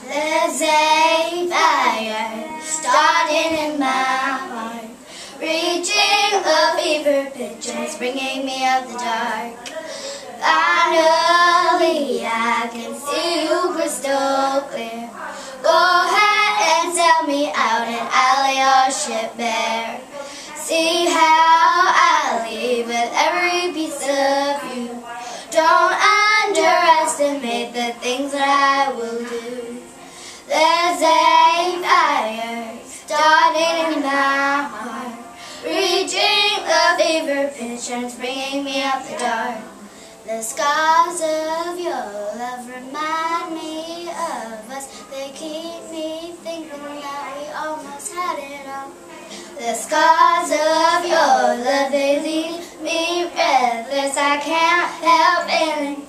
There's a fire starting in my heart, reaching a fever pitch and it's bringing me out the dark. Finally, I can see you crystal clear. Go ahead and sell me out and I'll lay your ship bare. See how I leave with every piece of you. Don't underestimate the things that I will do. There's a fire starting in my heart, reaching a fever pitch and it's bringing me out the dark. The scars of your love remind me of us. They keep me thinking that we almost had it all. The scars of your love, they leave me breathless. I can't help feeling